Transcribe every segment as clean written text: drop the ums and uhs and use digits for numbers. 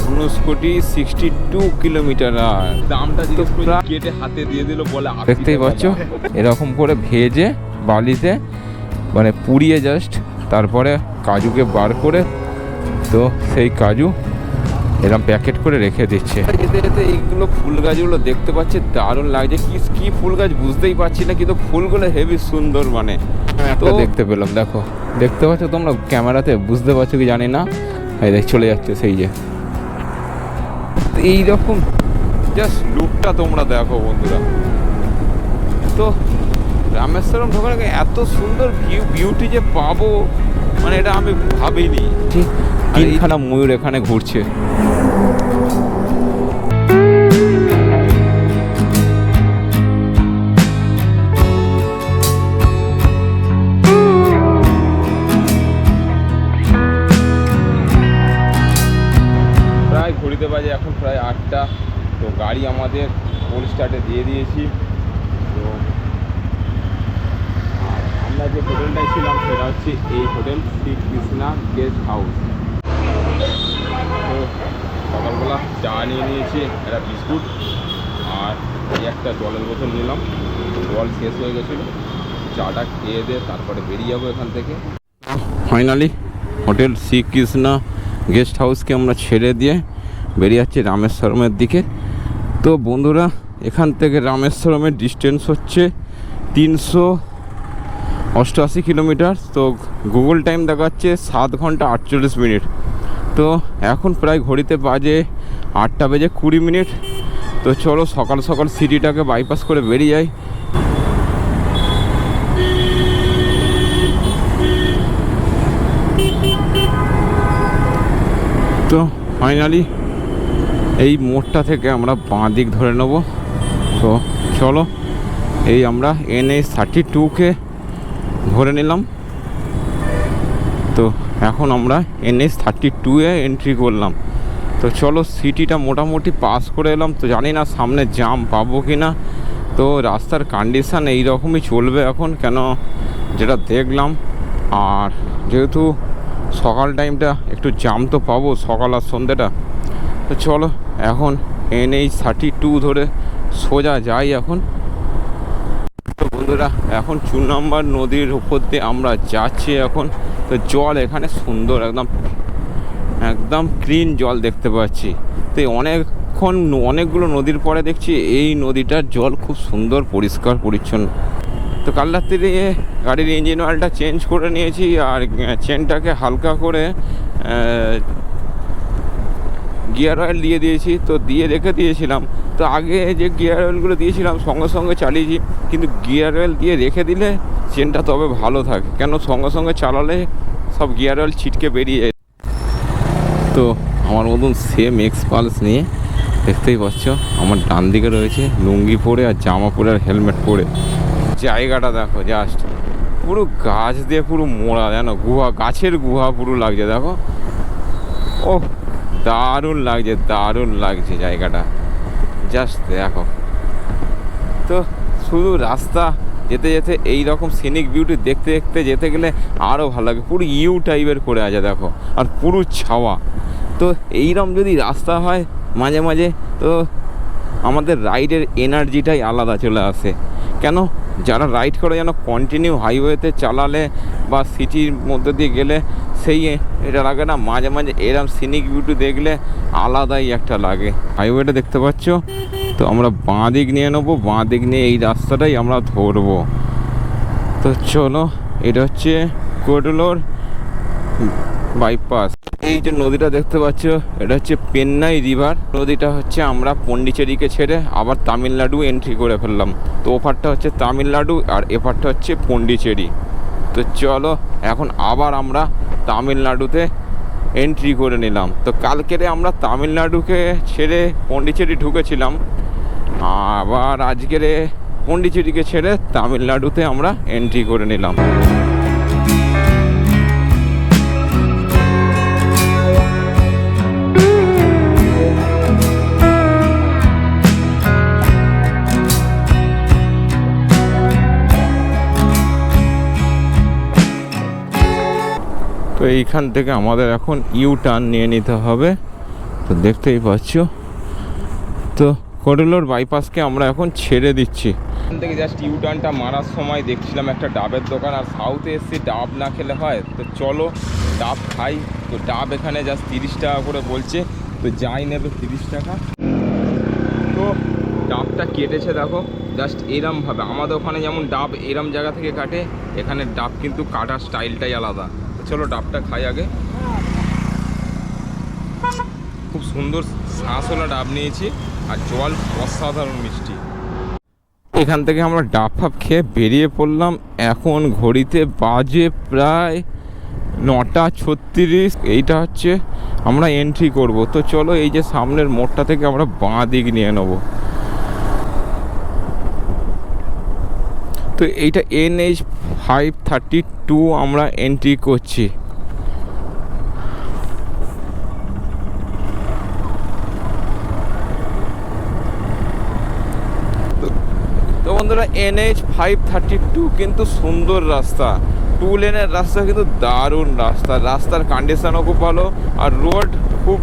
ধনুষকোটি 62 kilometre. আর দামটা কেটে হাতে দিয়ে দিল, বলে দেখতেই পাচ্ছ এরকম করে ভেজে বালিতে মানে পুড়িয়ে জাস্ট তারপরে কাজুকে বার করে, তো সেই কাজু এরকম প্যাকেট করে রেখে দিচ্ছে। যেতে যেতে এইগুলো ফুল গাছগুলো দেখতে পাচ্ছি, দারুণ লাগছে। কি ফুল গাছ বুঝতেই পারছি না, কিন্তু ফুলগুলো হেভি সুন্দর। মানে তো দেখতে পেলাম, দেখো দেখতে পাচ্ছ তোমরা ক্যামেরাতে, বুঝতে পারছো কি জানি না, এই দেখ চলে যাচ্ছে সেই যে এইরকম জাস্ট লুকটা তোমরা দেখো বন্ধুরা। তো রামেশ্বরম ঢোকার আগে এত সুন্দর বিউটি যে পাবো, মানে এটা আমি ভাবিনি। তিনখানা ময়ূর এখানে ঘুরছে। প্রায় ঘড়িতে বাজে এখন প্রায় 8টা। তো গাড়ি আমাদের ফুল স্টার্টে দিয়ে দিয়েছি। তো আমরা যে হোটেলটায় ছিলাম সেটা হচ্ছে এই hotel Shri Krishna guest house. তো সকালবেলা চা নিয়ে নিয়েছি, একটা বিস্কুট আর একটা জলের বোতল নিলাম। জল শেষ হয়ে গেছিলো, চাটা খেয়ে দিয়ে তারপরে বেরিয়ে যাবো এখান থেকে। ফাইনালি হোটেল শ্রীকৃষ্ণা গেস্ট হাউসকে আমরা ছেড়ে দিয়ে বেরিয়ে যাচ্ছি রামেশ্বরমের দিকে। তো বন্ধুরা এখান থেকে রামেশ্বরমের ডিস্টেন্স হচ্ছে 388 কিলোমিটার। তো গুগল টাইম দেখাচ্ছে 7 ঘন্টা 48 মিনিট। তো এখন প্রায় ঘড়িতে বাজে 8টা বেজে 20 মিনিট। তো চলো সকাল সকাল সিটিটাকে বাইপাস করে বেরিয়ে যাই। তো ফাইনালি এই মোড়টা থেকে আমরা বাঁ দিক ধরে নেব। তো চলো এই আমরা NH32কে ধরে নিলাম। তো এখন আমরা NH32-এ এন্ট্রি করলাম। তো চলো সিটিটা মোটামুটি পাস করে এলাম। তো জানি না সামনে জাম পাবো কি না। তো রাস্তার কন্ডিশান এইরকমই চলবে এখন, কেন যেটা দেখলাম। আর যেহেতু সকাল টাইমটা একটু জাম তো পাবো, সকাল আর সন্ধ্যেটা। তো চলো এখন NH32 ধরে সোজা যাই এখন। তো বন্ধুরা এখন 2 নম্বর নদীর উপর দিয়ে আমরা যাচ্ছি এখন। তো জল এখানে সুন্দর, একদম একদম ক্লিন জল দেখতে পাচ্ছি। তো অনেকগুলো নদীর পরে দেখছি এই নদীটার জল খুব সুন্দর পরিষ্কার পরিচ্ছন্ন। তো কাল রাত্রিরে গাড়ির ইঞ্জিন অয়েলটা চেঞ্জ করে নিয়েছি, আর চেনটাকে হালকা করে গিয়ার অয়েল দিয়ে দিয়েছি। তো দিয়ে রেখে দিয়েছিলাম। তো আগে যে গিয়ার অয়েলগুলো দিয়েছিলাম সঙ্গে সঙ্গে চালিয়েছি, কিন্তু গিয়ার অয়েল দিয়ে রেখে দিলে চেনটা তবে ভালো থাকে, কেন সঙ্গে সঙ্গে চালালে সব গিয়ার অয়েল ছিটকে বেরিয়ে যায়। তো আমার মতন সেম এক্সপালস নিয়ে দেখতেই পাচ্ছ আমার ডান দিকে রয়েছে লুঙ্গি পরে আর জামা পরে আর হেলমেট পরে। জায়গাটা দেখো জাস্ট পুরো গাছ দিয়ে পুরো মোড়া, যেন গুহা, গাছের গুহা পুরো লাগছে। দেখো ও দারুণ লাগছে, দারুণ লাগছে জায়গাটা, জাস্ট দেখো। তো শুধু রাস্তা যেতে যেতে এই রকম সিনিক বিউটি দেখতে দেখতে যেতে গেলে আরও ভালো লাগে। পুরো ইউ টাইপের করে আছে দেখো, আর পুরো ছাওয়া। তো এইরকম যদি রাস্তা হয় মাঝে মাঝে, তো আমাদের রাইডের এনার্জিটাই আলাদা চলে আসে। কেন যারা রাইড করে যেন কন্টিনিউ হাইওয়েতে চালালে বা সিটির মধ্যে দিয়ে গেলে সেই এটা লাগে না, মাঝে মাঝে এরকম সিনিক বিউটি দেখলে আলাদাই একটা লাগে। হাইওয়েটা দেখতে পাচ্ছ। তো আমরা বাঁ দিক নিয়ে নেবো, বাঁ দিক নিয়ে এই রাস্তাটাই আমরা ধরবো। তো চলো এটা হচ্ছে কোডলোর বাইপাস। এই যে নদীটা দেখতে পাচ্ছ এটা হচ্ছে পেন্নাই রিভার। নদীটা হচ্ছে আমরা পন্ডিচেরিকে ছেড়ে আবার তামিলনাড়ু এন্ট্রি করে ফেললাম। তো ওপারটা হচ্ছে তামিলনাড়ু আর এপারটা হচ্ছে পন্ডিচেরি। তো চলো এখন আবার আমরা তামিলনাড়ুতে এন্ট্রি করে নিলাম। তো কালকেরে আমরা তামিলনাড়ুকে ছেড়ে পন্ডিচেরি ঢুকেছিলাম, আবার আজকেরে পন্ডিচেরিকে ছেড়ে তামিলনাড়ুতে আমরা এন্ট্রি করে নিলাম। তো এইখান থেকে আমাদের এখন ইউ টার্ন নিয়ে নিতে হবে। তো দেখতেই পাচ্ছ। তো কোডেলোর বাইপাসকে আমরা এখন ছেড়ে দিচ্ছি। এখান থেকে জাস্ট ইউটার্নটা মারার সময় দেখছিলাম একটা ডাবের দোকান, আর সাউথে এসছি ডাব না খেলে হয়, তো চলো ডাব খাই। তো ডাব এখানে জাস্ট 30 টাকা করে বলছে, তো যাই নেবে 30 টাকা। তো ডাবটা কেটেছে দেখো জাস্ট এরমভাবে, আমাদের ওখানে যেমন ডাব এরম জায়গা থেকে কাটে, এখানে ডাব কিন্তু কাটার স্টাইলটাই আলাদা। তো চলো ডাবটা খাই আগে। খুব সুন্দর শাঁসওয়ালা ডাব নিয়েছি, আর জল অসাধারণ মিষ্টি। এখান থেকে আমরা ডাব ফাব খেয়ে বেরিয়ে পড়লাম। এখন ঘড়িতে বাজে প্রায় 9:36। এইটা হচ্ছে আমরা এন্ট্রি করব। তো চলো এই যে সামনের মোড়টা থেকে আমরা বাঁ দিক নিয়ে নেব। তো এইটা NH 532 আমরা এন্ট্রি করছি। তো বন্ধুরা NH 532 কিন্তু সুন্দর রাস্তা, 2 লেনের রাস্তা, কিন্তু দারুণ রাস্তা। রাস্তার কন্ডিশনও খুব ভালো, আর রোড খুব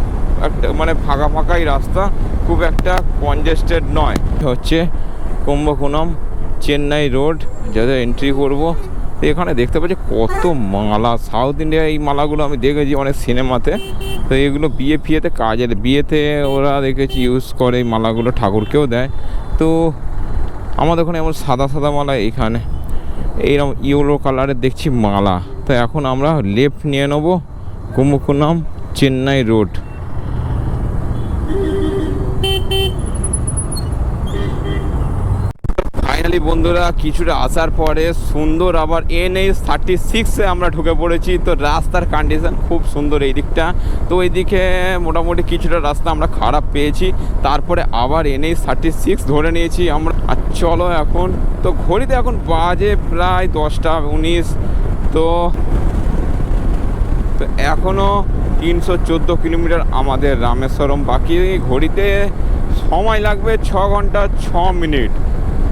একটা মানে ফাঁকা ফাঁকাই রাস্তা, খুব একটা কনজেস্টেড নয়। হচ্ছে কুম্ভকোণম চেন্নাই রোড, যাদের এন্ট্রি করব। তো এখানে দেখতে পাচ্ছি কত মালা, সাউথ ইন্ডিয়া এই মালাগুলো আমি দেখেছি অনেক সিনেমাতে। তো এগুলো বিয়ে ফিয়েতে কাজের, বিয়েতে ওরা দেখেছি ইউজ করে এই মালাগুলো, ঠাকুরকেও দেয়। তো আমাদের ওখানে এমন সাদা সাদা মালা, এইখানে এইরকম ইয়েলো কালারের দেখছি মালা। তো এখন আমরা লেফট নিয়ে নেব কুম্ভকোণম চেন্নাই রোড। ফাইনালি বন্ধুরা কিছুটা আসার পরে সুন্দর আবার NH 36-এ আমরা ঢুকে পড়েছি। তো রাস্তার কন্ডিশন খুব সুন্দর এই দিকটা। তো এইদিকে মোটামুটি কিছুটা রাস্তা আমরা খারাপ পেয়েছি, তারপরে আবার NH 36 ধরে নিয়েছি আমরা। আর চলো এখন, তো ঘড়িতে এখন বাজে প্রায় 10:19। তো এখনও 314 কিলোমিটার আমাদের রামেশ্বরম বাকি। ঘড়িতে সময় লাগবে 6 ঘন্টা 6 মিনিট।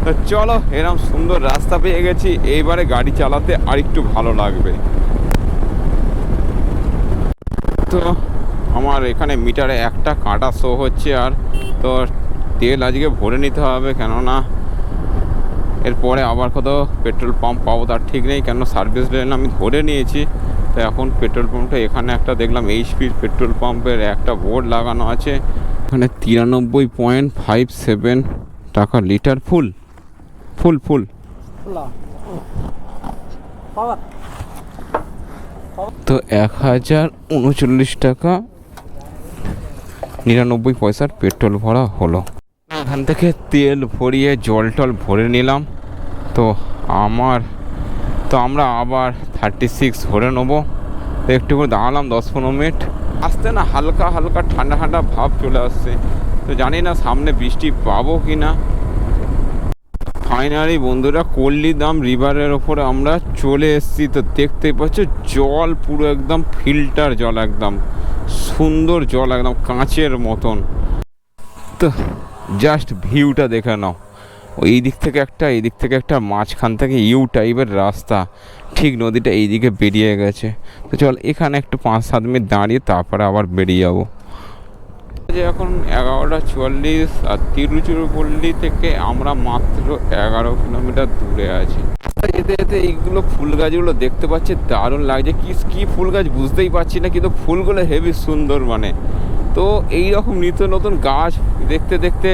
তো চলো এরকম সুন্দর রাস্তা পেয়ে গেছি, এইবারে গাড়ি চালাতে আরেকটু ভালো লাগবে। তো আমার এখানে মিটারে একটা কাঁটা শো হচ্ছে, আর তো তেল আজকে ভরে নিতে হবে, কেননা এরপরে আবার কত পেট্রোল পাম্প পাবো তার ঠিক নেই, কেন সার্ভিস লেন আমি ধরে নিয়েছি। তো এখন পেট্রোল পাম্পটা এখানে একটা দেখলাম HP পেট্রোল পাম্পের একটা বোর্ড লাগানো আছে, এখানে 93.57 টাকা লিটার। ফুল ফুল ফুল তো 1039 টাকা 99 পয়সার পেট্রোল ভরা হলো। এখান থেকে তেল ভরিয়ে জল টল ভরে নিলাম। তো আমরা আবার 36 ভরে নেবো। তো একটু করে দাঁড়ালাম 10-15 মিনিট, আসতে না হালকা হালকা ঠান্ডা ঠান্ডা ভাব চলে আসছে। তো জানি না সামনে বৃষ্টি পাবো কি না। ফাইনালি বন্ধুরা কল্লিদাম রিভারের ওপরে আমরা চলে এসেছি। তো দেখতেই পাচ্ছ জল পুরো একদম ফিল্টার জল, একদম সুন্দর জল, একদম কাঁচের মতন। তো জাস্ট ভিউটা দেখে নাও, ওই দিক থেকে একটা, এই দিক থেকে একটা, মাঝখান থেকে ইউ টাইপের রাস্তা, ঠিক নদীটা এইদিকে বেরিয়ে গেছে। তো চল এখানে একটু 5-7 মিনিট দাঁড়িয়ে তারপরে আবার বেরিয়ে যাবো। যে এখন 11:44, আর তিরুচিরাপল্লি থেকে আমরা মাত্র 11 কিলোমিটার দূরে আছি। যেতে যেতে এইগুলো ফুল গাছগুলো দেখতে পাচ্ছি, দারুণ লাগছে। কি ফুল গাছ বুঝতেই পারছি না, কিন্তু ফুলগুলো হেভি সুন্দর। মানে তো এই রকম নিত্য নতুন গাছ দেখতে দেখতে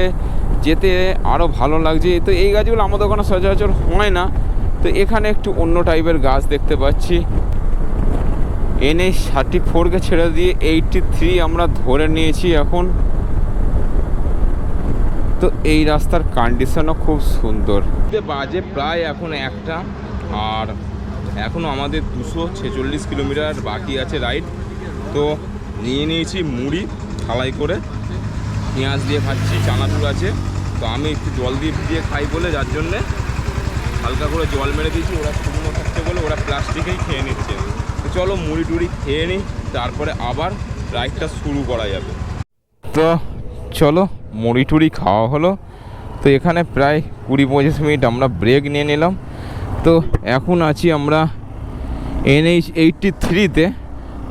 যেতে আরও ভালো লাগছে। তো এই গাছগুলো আমাদের ওখানে সচরাচর হয় না, তো এখানে একটু অন্য টাইপের গাছ দেখতে পাচ্ছি। NH 34-কে ছেড়ে দিয়ে 83 আমরা ধরে নিয়েছি এখন। তো এই রাস্তার কন্ডিশনও খুব সুন্দর। বাজে প্রায় এখন 1টা, আর এখনও আমাদের 246 কিলোমিটার বাকি আছে রাইড। তো নিয়ে নিয়েছি মুড়ি থালাই করে, পেঁয়াজ দিয়ে খাচ্ছি, চানাচুর আছে। তো আমি একটু জল দিয়ে খাই বলে, যার জন্যে হালকা করে জল মেরে দিয়েছি। ওরা শুকনো থাকছে বলে ওরা প্লাস্টিকেই খেয়ে নিচ্ছে। তো চলো মুড়ি টুড়ি খেয়ে নিই, তারপরে আবার রাইডটা শুরু করা যাবে। তো চলো মুড়ি টুড়ি খাওয়া হলো। তো এখানে প্রায় 20-25 মিনিট আমরা ব্রেক নিয়ে নিলাম। তো এখন আছি আমরা NH 83-তে।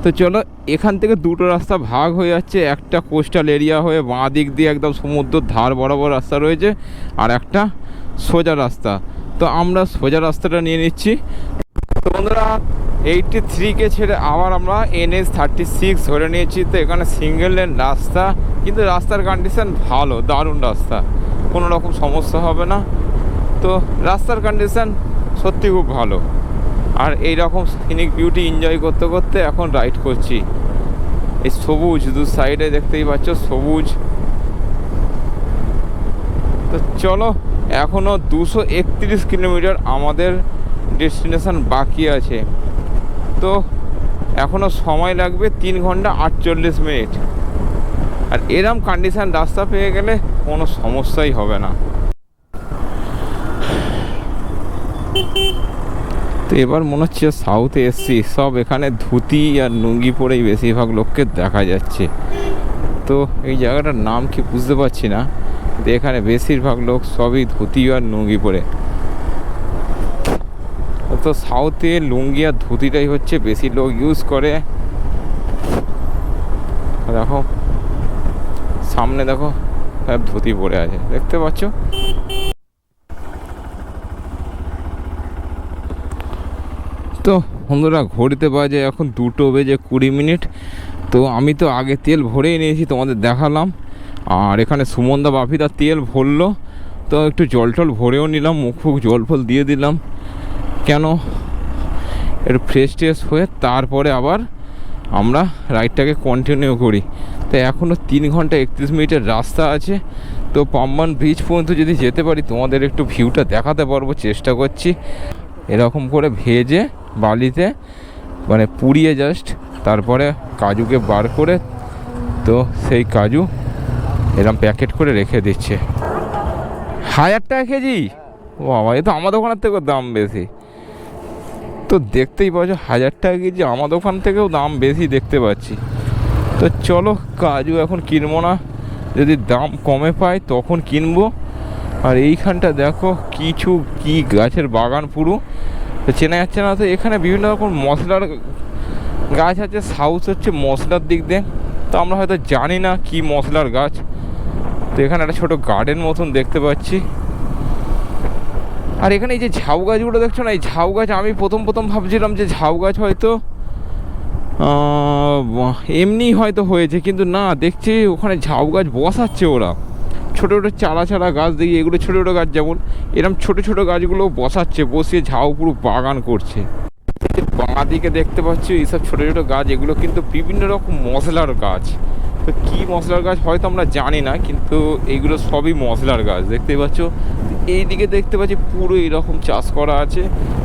তো তো চলো, এখান থেকে দুটো রাস্তা ভাগ হয়ে যাচ্ছে, একটা কোস্টাল এরিয়া হয়ে বাঁ দিক দিয়ে একদম সমুদ্রের ধার বরাবর রাস্তা রয়েছে, আর একটা সোজা রাস্তা। তো আমরা সোজা রাস্তাটা নিয়ে নিচ্ছি। তো বন্ধুরা 83কে ছেড়ে আবার আমরা NH36 ধরে নিয়েছি। তো এখানে সিঙ্গেল লেন রাস্তা, কিন্তু রাস্তার কন্ডিশন ভালো, দারুণ রাস্তা, কোনো রকম সমস্যা হবে না। তো রাস্তার কন্ডিশন সত্যি খুব ভালো। আর এই রকম সিনিক বিউটি এনজয় করতে করতে এখন রাইড করছি। এই সবুজ দু সাইডে দেখতেই পাচ্ছ, সবুজ। তো চলো, এখনও 231 কিলোমিটার আমাদের ডেস্টিনেশন বাকি আছে। তো এখনও সময় লাগবে 3 ঘন্টা 48 মিনিট। আর এরম কন্ডিশন রাস্তা পেয়ে গেলে কোনো সমস্যাই হবে না। তো এবার মনে হচ্ছে সাউথে এসছি, সব এখানে ধুতি আর লুঙ্গি পরেই বেশিরভাগ লোককে দেখা যাচ্ছে। তো এই জায়গাটার নাম কি বুঝতে পারছি না, কিন্তু এখানে বেশিরভাগ লোক সবই ধুতি আর লুঙ্গি পরে। তো সাউথে লুঙ্গি আর ধুতিটাই হচ্ছে বেশি লোক ইউজ করে। দেখো সামনে, দেখো সব ধুতি পরে আছে, দেখতে পাচ্ছ। তো বন্ধুরা ঘড়িতে বাজে এখন 2:20। তো আমি তো আগে তেল ভরেই নিয়েছি, তোমাদের দেখালাম। আর এখানে সুমনদা বাপিদা তেল ভরলো, তো একটু জল টল ভরেও নিলাম, মুখ ফুক জল ফল দিয়ে দিলাম, কেন একটু ফ্রেশ ট্রেশ হয়ে তারপরে আবার আমরা রাইডটাকে কন্টিনিউ করি। তো এখনও 3 ঘন্টা 31 মিনিটের রাস্তা আছে। তো পাম্বান ব্রিজ পর্যন্ত যদি যেতে পারি তোমাদের একটু ভিউটা দেখাতে পারবো, চেষ্টা করছি। এরকম করে ভেজে বালিতে মানে পুড়িয়ে জাস্ট তারপরে কাজুকে বার করে, তো সেই কাজু এরকম প্যাকেট করে রেখে দিচ্ছে। 1000 টাকা কেজি? ও বাবা, এ তো আমার দোকানের থেকেও দাম বেশি। তো দেখতেই পাচ্ছ 1000 টাকা কেজি, আমার দোকান থেকেও দাম বেশি দেখতে পাচ্ছি। তো চলো, কাজু এখন কিনবো না, যদি দাম কমে পাই তখন কিনবো। আর এইখানটা দেখো কিছু কি গাছের বাগান পুরো, তো চেনা যাচ্ছে না। তো এখানে বিভিন্ন রকম মশলার গাছ আছে, সাউথ হচ্ছে মশলার দিক দিয়ে, তো আমরা হয়তো জানি না কি মশলার গাছ। তো এখানে একটা ছোটো গার্ডেন মতন দেখতে পাচ্ছি। আর এখানে এই যে ঝাউ গাছগুলো দেখছো না, এই ঝাউ গাছ আমি প্রথম ভাবছিলাম যে ঝাউ গাছ হয়তো এমনি হয়তো হয়েছে, কিন্তু না, দেখছি ওখানে ঝাউ গাছ বসাচ্ছে ওরা। ছোটো ছোটো চারা গাছ দেখি, এগুলো ছোটো ছোটো গাছ, যেমন এরকম ছোটো ছোটো গাছগুলো বসাচ্ছে, বসিয়ে ঝাউ পুরো বাগান করছে। বাঁ দিকে দেখতে পাচ্ছি এইসব ছোটো ছোটো গাছ, এগুলো কিন্তু বিভিন্ন রকম মশলার গাছ। তো কী মশলার গাছ হয়তো আমরা জানি না, কিন্তু এইগুলো সবই মশলার গাছ, দেখতেই পাচ্ছ। এই দিকে দেখতে পাচ্ছি পুরো এইরকম চাষ করা আছে।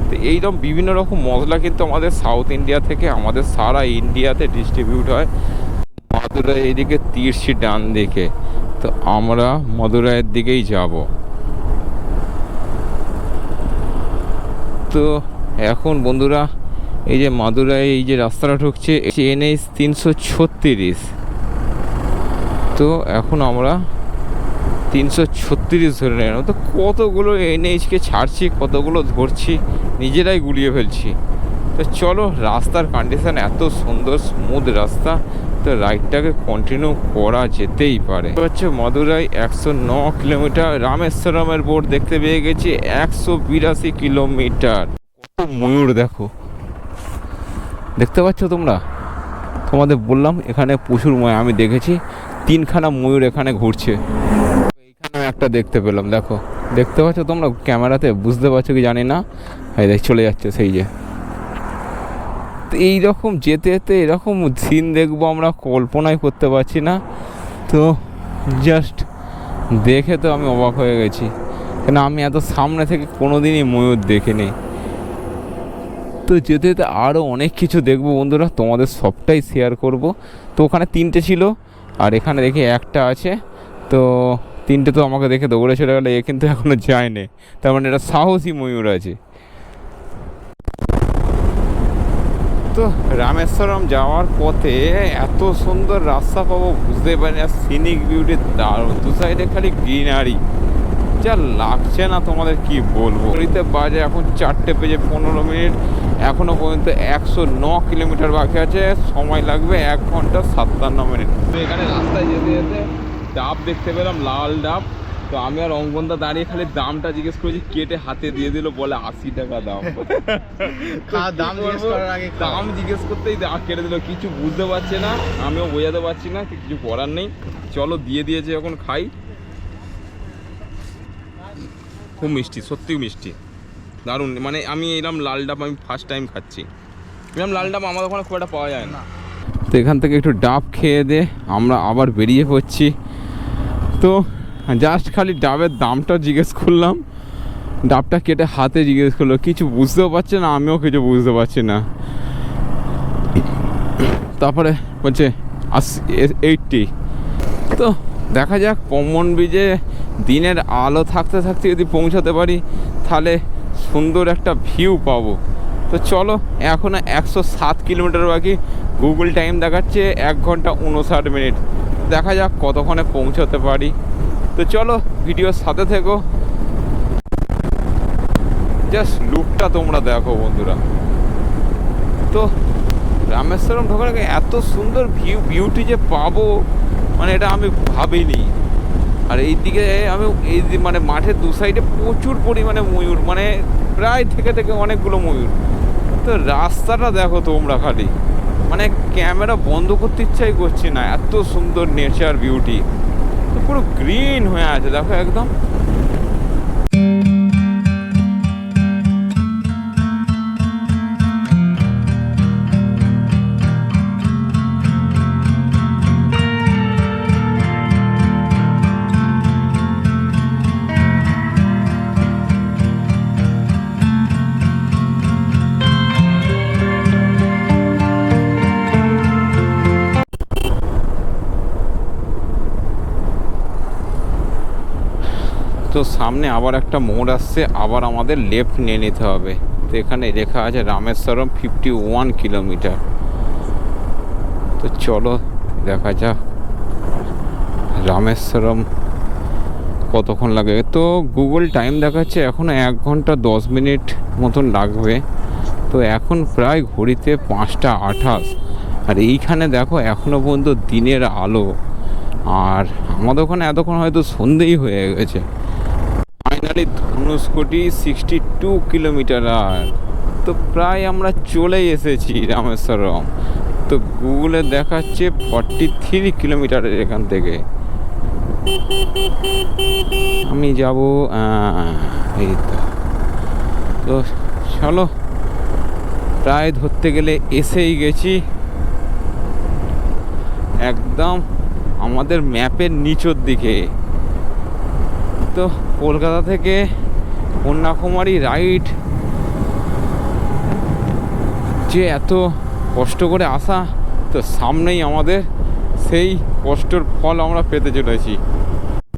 তো এইরকম বিভিন্ন রকম মশলা কিন্তু আমাদের সাউথ ইন্ডিয়া থেকে আমাদের সারা ইন্ডিয়াতে ডিস্ট্রিবিউট হয়। মাদুরাই এইদিকে, তিরছি ডান দিকে। তো আমরা মাদুরাইয়ের দিকেই যাব। তো এখন বন্ধুরা এই যে মাদুরাই এই যে রাস্তাটা ঢুকছে NH 336, তো এখন আমরা 336 ধরে নেব। তো কতগুলো NHকে ছাড়ছি, কতগুলো ধরছি, নিজেরাই গুলিয়ে ফেলছি। তো চলো, রাস্তার কন্ডিশন এত সুন্দর, স্মুথ রাস্তা, তো রাইডটাকে কন্টিনিউ করা যেতেই পারে। হচ্ছে মাদুরাই 109 কিলোমিটার, রামেশ্বরমের বোর্ড দেখতে পেয়ে গেছি 182 কিলোমিটার। কত ময়ূর দেখো, দেখতে পাচ্ছ তোমরা? তোমাদের বললাম এখানে প্রচুর ময়ূর, আমি দেখেছি 3খানা ময়ূর এখানে ঘুরছে। এইখানেও একটা দেখতে পেলাম, দেখো, দেখতে পাচ্ছ তোমরা? ক্যামেরাতে বুঝতে পারছো কি জানি না, এই দেখ চলে যাচ্ছে সেই যে। তো এইরকম যেতে যেতে এরকম সিন দেখবো আমরা কল্পনাই করতে পারছি না। তো জাস্ট দেখে তো আমি অবাক হয়ে গেছি, কেন আমি এত সামনে থেকে কোনো দিনই ময়ূর দেখিনি। তো যেতে যেতে আরও অনেক কিছু দেখবো বন্ধুরা, তোমাদের সবটাই শেয়ার করব। তো ওখানে 3টে ছিল, আর এখানে দেখি একটা আছে। তো 3টে তো আমাকে দেখে দৌড়ে চলে গেলো, এ কিন্তু এখনও যায়নি, তার মানে এটা সাহসী ময়ূর আছে। তো রামেশ্বরম যাওয়ার পথে এত সুন্দর রাস্তা পাবো বুঝতে পারি না, সিনিক বিউটি দারুণ, দু সাইডে খালি গ্রিনারি, যা লাগছে না তোমাদের কি বলবো। ঘড়িতে বাজে এখন 4:15 এখনো পর্যন্ত 109 কিলোমিটার বাকি আছে, সময় লাগবে 1 ঘন্টা 57 মিনিট। তো এখানে রাস্তায় যেতে যেতে ডাব দেখতে পেলাম, লাল ডাব। তো আমি আর অঙ্কনদা দাঁড়িয়ে খালি দামটা জিজ্ঞেস করেছি, কেটে হাতে দিয়ে দিল, বলে 80 টাকা দাম। দাম জিজ্ঞেস করতেই কেটে দিল, কিছু বুঝতে পারছে না, আমিও বোঝাতে পারছি না, কিছু করার নেই। চলো দিয়ে দিয়েছে, এখন খাই। খুব মিষ্টি, সত্যি মিষ্টি, দারুণ। মানে আমি এরকম লাল ডাব আমি ফার্স্ট টাইম খাচ্ছি। এরকম লাল ডাব আমাদের ওখানে খুব একটা পাওয়া যায় না। তো এখান থেকে একটু ডাব খেয়ে দে আমরা আবার বেরিয়ে পড়ছি। তো জাস্ট খালি ডাবের দামটা জিজ্ঞেস করলাম, ডাবটা কেটে হাতে জিজ্ঞেস করলো, কিছু বুঝতেও পারছে না, আমিও কিছু বুঝতে পারছি না। তারপরে বলছে 80। তো দেখা যাক, পমন ব্রিজে দিনের আলো থাকতে থাকতে যদি পৌঁছাতে পারি তাহলে সুন্দর একটা ভিউ পাবো। তো চলো, এখনও 107 কিলোমিটার বাকি, গুগল টাইম দেখাচ্ছে 1 ঘন্টা 59 মিনিট। দেখা যাক কতক্ষণে পৌঁছাতে পারি। তো চলো ভিডিওর সাথে থেকো, জাস্ট লুকটা তোমরা দেখো বন্ধুরা। তো রামেশ্বরম ঢোকার আগে এত সুন্দর বিউটি যে পাবো, মানে এটা আমি ভাবিনি। আর এইদিকে আমি মানে মাঠের দু সাইডে প্রচুর পরিমাণে ময়ূর, মানে প্রায় থেকে অনেকগুলো ময়ূর। তো রাস্তাটা দেখো তোমরা খালি, মানে ক্যামেরা বন্ধ করতে ইচ্ছাই করছি না, এত সুন্দর নেচার বিউটি। তো পুরো গ্রিন হয়ে আছে দেখো একদম। তো সামনে আবার একটা মোড় আসছে, আবার আমাদের লেফট নিয়ে নিতে হবে। তো এখানে লেখা আছে রামেশ্বরম 51 কিলোমিটার। তো চলো দেখা যাক রামেশ্বরম কতক্ষণ লাগে। তো গুগল টাইম দেখাচ্ছে এখনও 1 ঘন্টা 10 মিনিট মতন লাগবে। তো এখন প্রায় ঘড়িতে 5:28, আর এইখানে দেখো এখনও পর্যন্ত দিনের আলো। আর আমাদের ওখানে এতক্ষণ হয়তো সন্ধেই হয়ে গেছে। Finally ধনুষকোটি 62 kilometre. আর তো প্রায় আমরা চলে এসেছি রামেশ্বরম। তো গুগলে দেখাচ্ছে 43 কিলোমিটারের এখান থেকে। আমি যাব এই তো চলো, প্রায় ধরতে গেলে এসেই গেছি একদম আমাদের ম্যাপের নিচের দিকে। তো কলকাতা থেকে কন্যাকুমারী রাইড যে এত কষ্ট করে আসা, তো সামনেই আমাদের সেই কষ্টের ফল আমরা পেতে চলেছি।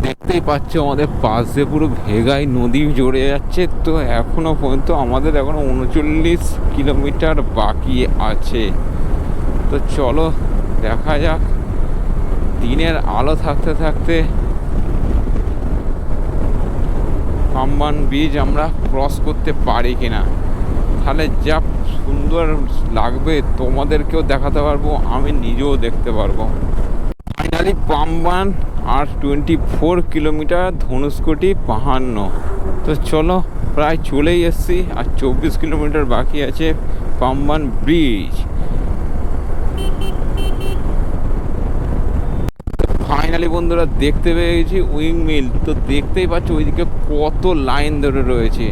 দেখতেই পাচ্ছ আমাদের পাশ দিয়ে পুরো ভেগাই নদী জড়ে যাচ্ছে। তো এখনো পর্যন্ত আমাদের এখনো 39 কিলোমিটার বাকি আছে। তো চলো দেখা যাক দিনের আলো থাকতে থাকতে পাম্বান ব্রিজ আমরা ক্রস করতে পারি কিনা। তাহলে যা সুন্দর লাগবে তোমাদেরকেও দেখাতে পারবো, আমি নিজেও দেখতে পারবো। ফাইনালি পাম্বান আর 24 কিলোমিটার, ধনুষকোটি 52। তো চলো প্রায় চলেই এসছি, আর 24 কিলোমিটার বাকি আছে পাম্বান ব্রিজ। ফাইনালি বন্ধুরা দেখতে পেয়ে গেছি উইং মিল। তো দেখতেই পাচ্ছ ওইদিকে কত লাইন ধরে রয়েছে,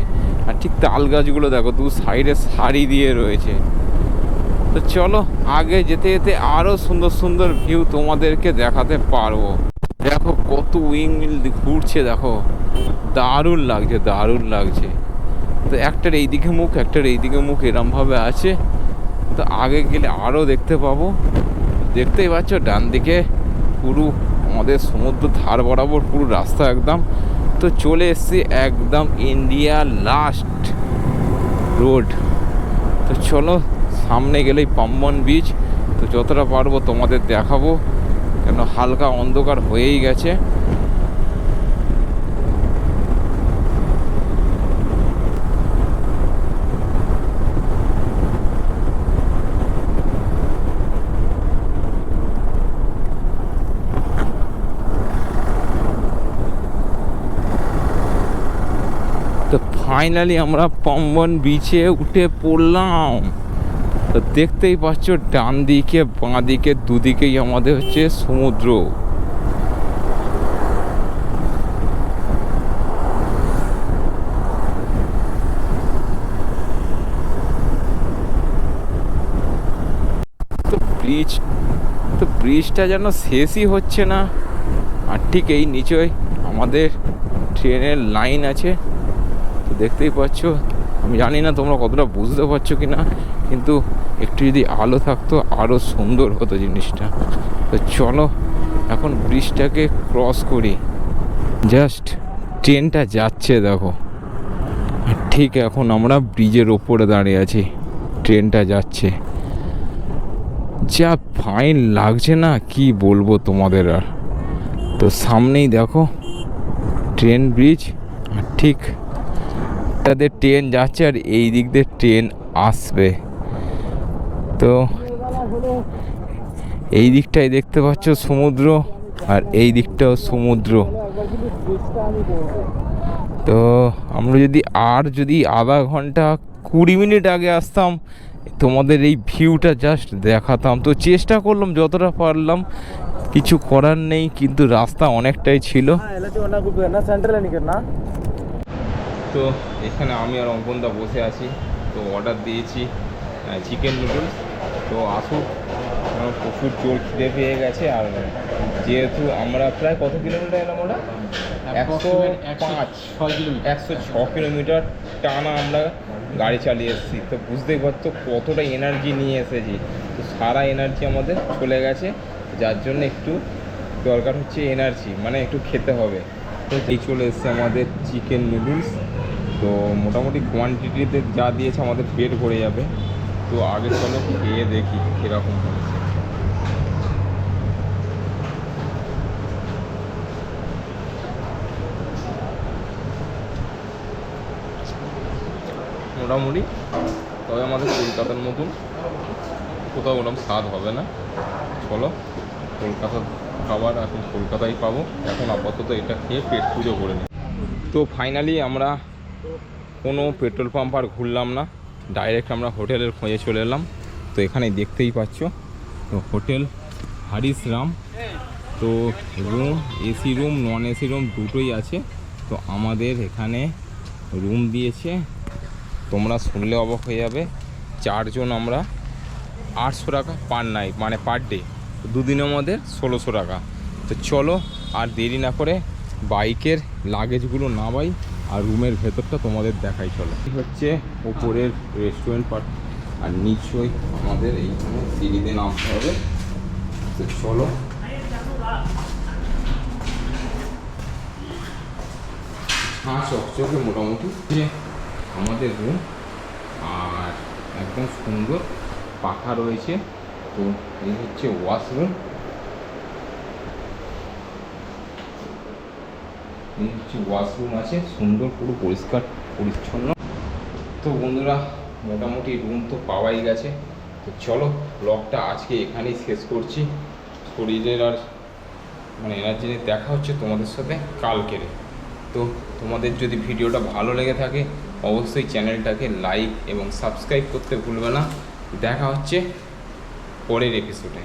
আর ঠিক তাল গাছগুলো দেখো দু সাইডে সারি দিয়ে রয়েছে। তো চলো আগে যেতে যেতে আরও সুন্দর সুন্দর ভিউ তোমাদেরকে দেখাতে পারবো। দেখো কত উইং মিল ঘুরছে, দেখো দারুণ লাগছে, দারুণ লাগছে। তো একটার এইদিকে মুখ, একটার এইদিকে মুখ এরমভাবে আছে। তো আগে গেলে আরও দেখতে পাবো। দেখতেই পাচ্ছ ডান দিকে পুরো আমাদের সমুদ্র ধার বরাবর পুরো রাস্তা একদম। তো চলে এসছি একদম ইন্ডিয়া লাস্ট রোড। তো চলো সামনে গেলেই পাম্বন বিচ। তো যতটা পারবো তোমাদের দেখাবো, কেন হালকা অন্ধকার হয়েই গেছে। ফাইনালি আমরা পাম্বন বিচে উঠে পড়লাম। তো দেখতেই পাচ্ছ ডান দিকে বাঁ দিকে দুদিকেই আমাদের হচ্ছে সমুদ্র। তো ব্রিজটা যেন শেষই হচ্ছে না। আর ঠিক এই নিচেই আমাদের ট্রেনের লাইন আছে। তো দেখতেই পাচ্ছ, আমি জানি না তোমরা কতটা বুঝতে পারছো কি না, কিন্তু একটু যদি আলো থাকতো আরও সুন্দর হতো জিনিসটা। তো চলো এখন ব্রিজটাকে ক্রস করি। জাস্ট ট্রেনটা যাচ্ছে দেখো, ঠিক এখন আমরা ব্রিজের ওপরে দাঁড়িয়ে আছি, ট্রেনটা যাচ্ছে। যা ফাইন লাগছে না কি বলবো তোমাদের। আর তো সামনেই দেখো ট্রেন ব্রিজ, আর ঠিক তাদের ট্রেন যাচ্ছে আর এই দিক দিয়ে ট্রেন আসবে। তো এই দিকটাই দেখতে পাচ্ছ সমুদ্র, আর এই দিকটাও সমুদ্র। তো আমরা যদি আধা ঘন্টা 20 মিনিট আগে আসতাম, তোমাদের এই ভিউটা জাস্ট দেখাতাম। তো চেষ্টা করলাম যতটা পারলাম, কিছু করার নেই, কিন্তু রাস্তা অনেকটাই ছিল। তো এখানে আমি আর অঙ্কনদা বসে আছি। তো অর্ডার দিয়েছি চিকেন নুডলস। তো আসুক, আমার প্রচুর জোর খিদে পেয়ে গেছে। আর যেহেতু আমরা প্রায় কত কিলোমিটার এলাম, ওটা 106 কিলোমিটার টানা আমরা গাড়ি চালিয়ে এসেছি। তো বুঝতেই পারতো কতটা এনার্জি নিয়ে এসেছি। তো সারা এনার্জি আমাদের চলে গেছে, যার জন্য একটু দরকার হচ্ছে এনার্জি, মানে একটু খেতে হবে। তো এই চলে এসছে আমাদের চিকেন নুডলস। তো মোটামুটি কোয়ান্টিটিতে যা দিয়েছে আমাদের পেট ভরে যাবে। তো আগে চলো খেয়ে দেখি কীরকম হয়েছে। মোটামুটি, তবে আমাদের কলকাতার মতন কোথাও ওরকম স্বাদ হবে না। চলো, কলকাতার খাবার এখন কলকাতায় পাবো। এখন আপাতত এটা খেয়ে পেট পুজো করে নিই। তো ফাইনালি আমরা কোনো পেট্রোল পাম্প আর ঘুরলাম না, ডাইরেক্ট আমরা হোটেলের খোঁজে চলে এলাম। তো এখানে দেখতেই পাচ্ছ, তো হোটেল হারিস রাম। তো room, AC room non AC room দুটোই আছে। তো আমাদের এখানে রুম দিয়েছে, তোমরা শুনলে অবাক হয়ে যাবে, 4 জন আমরা 800 টাকা পার নাইট, মানে পার ডে। দুদিনের মধ্যে 1600 টাকা। তো চলো আর দেরি না করে বাইকের লাগেজগুলো নামাই আর রুমের ভেতরটা তোমাদের দেখাই। চলো, এই হচ্ছে ওপরের রেস্টুরেন্ট পার্ট, আর নিশ্চয়ই আমাদের এইখানে সিঁড়িতে নামতে হবে। তো চলো, চকচকে মোটামুটি আমাদের রুম, আর একদম সুন্দর পাখা রয়েছে। তো এই হচ্ছে ওয়াশরুম, এই হচ্ছে ওয়াশরুম আছে সুন্দর, পুরো পরিষ্কার পরিচ্ছন্ন। তো বন্ধুরা মোটামুটি রুম তো পাওয়াই গেছে। তো চলো ব্লগটা আজকে এখানেই শেষ করছি। শরীরের আর মানে এনার্জি নিয়ে দেখা হচ্ছে তোমাদের সাথে কালকেরে। তো তোমাদের যদি ভিডিওটা ভালো লেগে থাকে অবশ্যই চ্যানেলটাকে লাইক এবং সাবস্ক্রাইব করতে ভুলবে না। দেখা হচ্ছে পরের এপিসোডে।